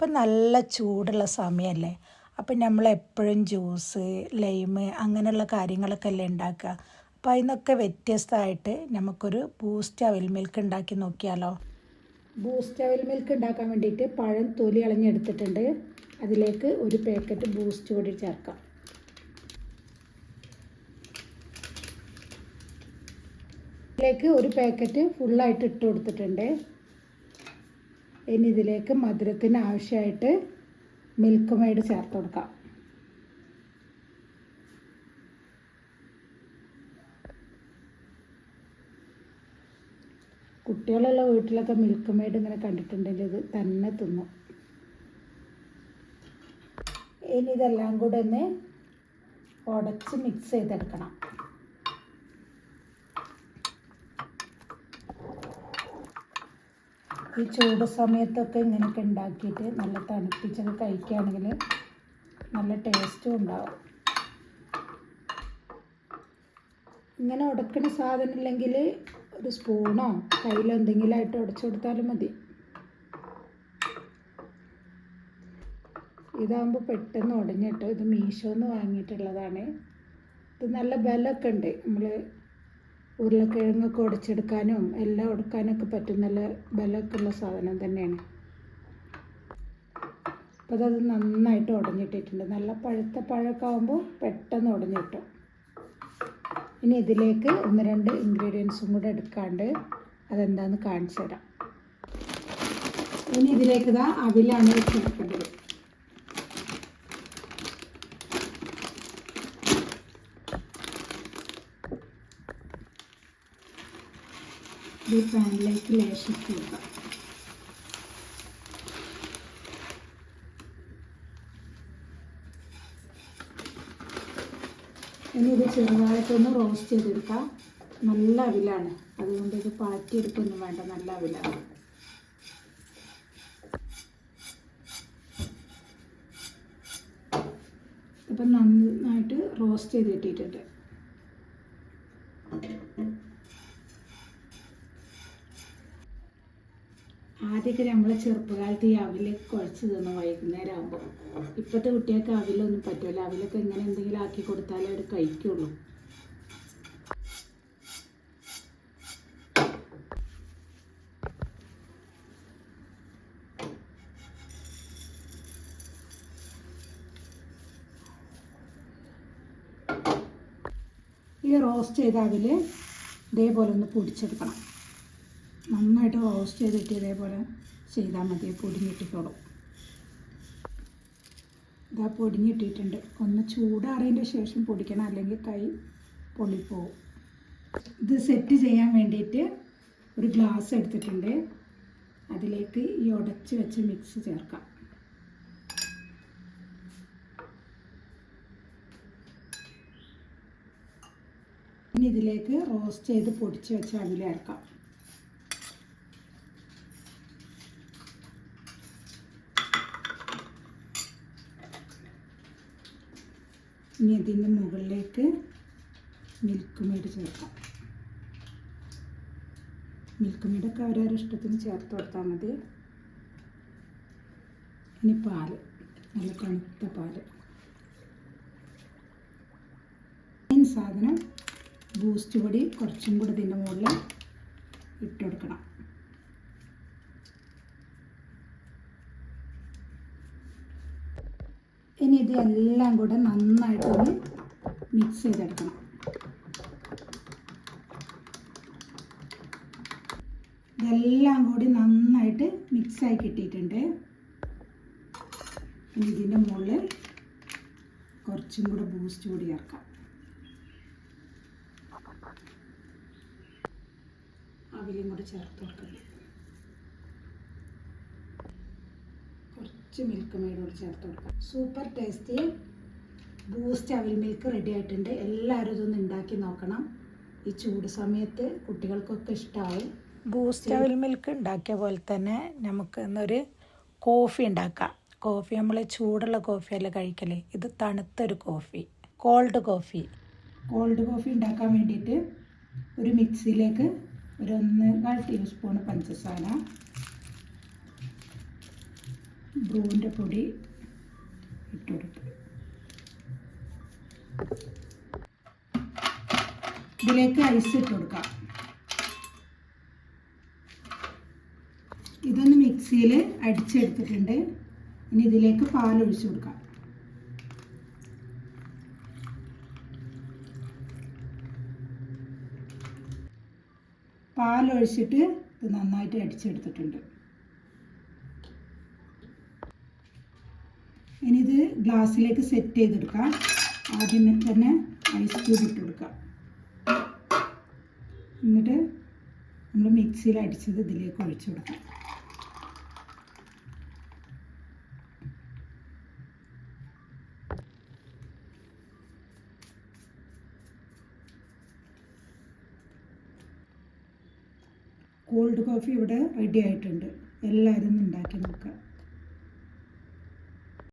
അപ്പം നല്ല ചൂടുള്ള സമയമല്ലേ. അപ്പം നമ്മളെപ്പോഴും ജ്യൂസ്, ലൈം അങ്ങനെയുള്ള കാര്യങ്ങളൊക്കെ അല്ലേ ഉണ്ടാക്കുക. അപ്പോൾ അതിൽ നിന്നൊക്കെ വ്യത്യസ്തമായിട്ട് നമുക്കൊരു ബൂസ്റ്റ് അവിൽ മിൽക്ക് ഉണ്ടാക്കി നോക്കിയാലോ. ബൂസ്റ്റ് അവിൽ മിൽക്ക് ഉണ്ടാക്കാൻ വേണ്ടിയിട്ട് പഴം തൊലി കളഞ്ഞെടുത്തിട്ടുണ്ട്. അതിലേക്ക് ഒരു പാക്കറ്റ് ബൂസ്റ്റ് പൊടി ചേർക്കാം. ഇതിലേക്ക് ഒരു പാക്കറ്റ് ഫുള്ളായിട്ട് ഇട്ട് കൊടുത്തിട്ടുണ്ട്. ഇനി ഇതിലേക്ക് മധുരത്തിന് ആവശ്യമായിട്ട് മിൽക്ക് മെയ്ഡ് ചേർത്ത് കൊടുക്കാം. കുട്ടികളുള്ള വീട്ടിലൊക്കെ മിൽക്ക് മെയ്ഡ് ഇങ്ങനെ കണ്ടിട്ടുണ്ടെങ്കിൽ ഇത് തന്നെ തിന്നും. ഇനി ഇതെല്ലാം കൂടെ ഒന്ന് ഉടച്ച് മിക്സ് ചെയ്തെടുക്കണം. ഈ ചൂട് സമയത്തൊക്കെ ഇങ്ങനെയൊക്കെ ഉണ്ടാക്കിയിട്ട് നല്ല തണുപ്പിച്ചൊക്കെ കഴിക്കുകയാണെങ്കിൽ നല്ല ടേസ്റ്റും ഉണ്ടാവും. ഇങ്ങനെ ഉടക്കണ സാധനം ഇല്ലെങ്കിൽ ഒരു സ്പൂണോ കയ്യിലോ എന്തെങ്കിലും ആയിട്ട് ഉടച്ചു കൊടുത്താലും മതി. ഇതാകുമ്പോൾ പെട്ടെന്ന് ഉടഞ്ഞിട്ട്, ഇത് മീഷോന്ന് വാങ്ങിയിട്ടുള്ളതാണ്. ഇത് നല്ല ബലമൊക്കെ ഉണ്ട്. നമ്മൾ ഉരുളക്കിഴങ്ങൊക്കെ ഉടച്ചെടുക്കാനും എല്ലാം ഉടക്കാനൊക്കെ പറ്റും. നല്ല ബലമൊക്കെ ഉള്ള സാധനം തന്നെയാണ്. അപ്പോൾ അത് നന്നായിട്ട് ഉടഞ്ഞിട്ടിട്ടുണ്ട്. നല്ല പഴുത്ത പഴമൊക്കെ ആകുമ്പോൾ പെട്ടെന്ന് ഉടഞ്ഞു കിട്ടും. ഇനി ഇതിലേക്ക് 1-2 ഇൻഗ്രീഡിയൻസും കൂടെ എടുക്കാണ്ട് അതെന്താണെന്ന് കാണിച്ചു തരാം. ഇനി ഇതിലേക്ക് അവിലാണ് ചേർക്കേണ്ടത്. ഈ പാനിലേക്ക് ലേശം കൊടുക്കാം. ഇനി ഇത് ചെറുതായിട്ടൊന്ന് റോസ്റ്റ് ചെയ്തെടുക്കാം. നല്ല അവിലാണ്, അതുകൊണ്ട് ഇത് പാറ്റിയെടുക്കൊന്നും വേണ്ട, നല്ല അവിലാണ്. ഇപ്പം നന്നായിട്ട് റോസ്റ്റ് ചെയ്ത് ഇട്ടിട്ടുണ്ട്. ആദ്യമൊക്കെ നമ്മൾ ചെറുപ്പകാലത്ത് ഈ അവിലൊക്കെ കുഴച്ച് തിന്നു വൈകുന്നേരം ആകുമ്പോൾ. ഇപ്പോഴത്തെ കുട്ടികൾക്ക് അവിലൊന്നും പറ്റില്ല. അവിലൊക്കെ ഇങ്ങനെ എന്തെങ്കിലും ആക്കി കൊടുത്താലേ അവർ കഴിക്കുള്ളൂ. ഈ റോസ്റ്റ് ചെയ്ത അവിൽ ഇതേപോലെ ഒന്ന് പൊടിച്ചെടുക്കണം. നന്നായിട്ട് റോസ്റ്റ് ചെയ്തിട്ട് ഇതേപോലെ ചെയ്താൽ മതി. പൊടിഞ്ഞിട്ടിക്കോളും. ഇതാ പൊടിഞ്ഞിട്ടിട്ടുണ്ട്. ഒന്ന് ചൂടാറിയതിൻ്റെ ശേഷം പൊടിക്കണം, അല്ലെങ്കിൽ കൈ പൊള്ളിപ്പോവും. ഇത് സെറ്റ് ചെയ്യാൻ വേണ്ടിയിട്ട് ഒരു ഗ്ലാസ് എടുത്തിട്ടുണ്ട്. അതിലേക്ക് ഈ ഉടച്ച് വെച്ച് മിക്സ് ചേർക്കാം. ഇനി ഇതിലേക്ക് റോസ്റ്റ് ചെയ്ത് പൊടിച്ച് വെച്ച് അവിൽ ചേർക്കാം. ഇനി ഇതിൻ്റെ മുകളിലേക്ക് മിൽക്ക് മെയ്ഡ് ചേർക്കാം. മിൽക്ക് മെയ്ഡൊക്കെ അവരവരുടെ ഇഷ്ടത്തിന് ചേർത്ത് കൊടുത്താൽ മതി. ഇനി പാല്, നല്ല തണുത്ത പാല്. മെയിൻ സാധനം ബൂസ്റ്റ് പൊടി കുറച്ചും കൂടി ഇതിൻ്റെ മുകളിൽ ഇട്ട് കൊടുക്കണം. ഇനി ഇതെല്ലാം കൂടെ നന്നായിട്ടൊന്ന് മിക്സ് ചെയ്തെടുക്കണം. ഇതെല്ലാം കൂടി നന്നായിട്ട് മിക്സായി കിട്ടിയിട്ടുണ്ട്. ഇനി ഇതിൻ്റെ മുകളിൽ കുറച്ചും കൂടെ ബൂസ്റ്റ് പൊടി ചേർക്കാം. അവിലും കൂടെ ചേർത്ത് കൊടുക്കണം. കുറച്ച് മിൽക്ക് മെയ്ഡോട് ചേർത്ത് കൊടുക്കാം. സൂപ്പർ ടേസ്റ്റി ബൂസ്റ്റ് അവിൽ മിൽക്ക് റെഡി ആയിട്ടുണ്ട്. എല്ലാവരും ഇതൊന്ന് ഉണ്ടാക്കി നോക്കണം. ഈ ചൂട് സമയത്ത് കുട്ടികൾക്കൊക്കെ ഇഷ്ടമാവും. ബൂസ്റ്റ് അവിൽ മിൽക്ക് ഉണ്ടാക്കിയ പോലെ തന്നെ നമുക്ക് ഇന്നൊരു കോഫി ഉണ്ടാക്കാം. കോഫി നമ്മൾ ചൂടുള്ള കോഫിയല്ല കഴിക്കൽ, ഇത് തണുത്തൊരു coffee, cold coffee. Cold coffee ഉണ്ടാക്കാൻ വേണ്ടിയിട്ട് ഒരു മിക്സിയിലേക്ക് ഒരു 1.25 ടീസ്പൂൺ പഞ്ചസാര, ബ്രൂവിൻ്റെ പൊടി ഇട്ട് കൊടുക്കുക. ഇതിലേക്ക് ഐസ് ഇട്ട് കൊടുക്കാം. ഇതൊന്ന് മിക്സിയിൽ അടിച്ചെടുത്തിട്ടുണ്ട്. ഇനി ഇതിലേക്ക് പാലൊഴിച്ച് കൊടുക്കാം. പാലൊഴിച്ചിട്ട് ഇത് നന്നായിട്ട് അടിച്ചെടുത്തിട്ടുണ്ട്. ഇനി ഇത് ഗ്ലാസ്സിലേക്ക് സെറ്റ് ചെയ്തെടുക്കാം. ആദ്യം തന്നെ ഐസ് ക്യൂബ് ഇട്ട് കൊടുക്കാം. എന്നിട്ട് നമ്മൾ മിക്സിയിൽ അടിച്ചത് ഇതിലേക്ക് ഒഴിച്ചു കൊടുക്കാം. കോൾഡ് കോഫി ഇവിടെ റെഡി ആയിട്ടുണ്ട്. എല്ലാവരും ഒന്ന് ഉണ്ടാക്കി നോക്കുക.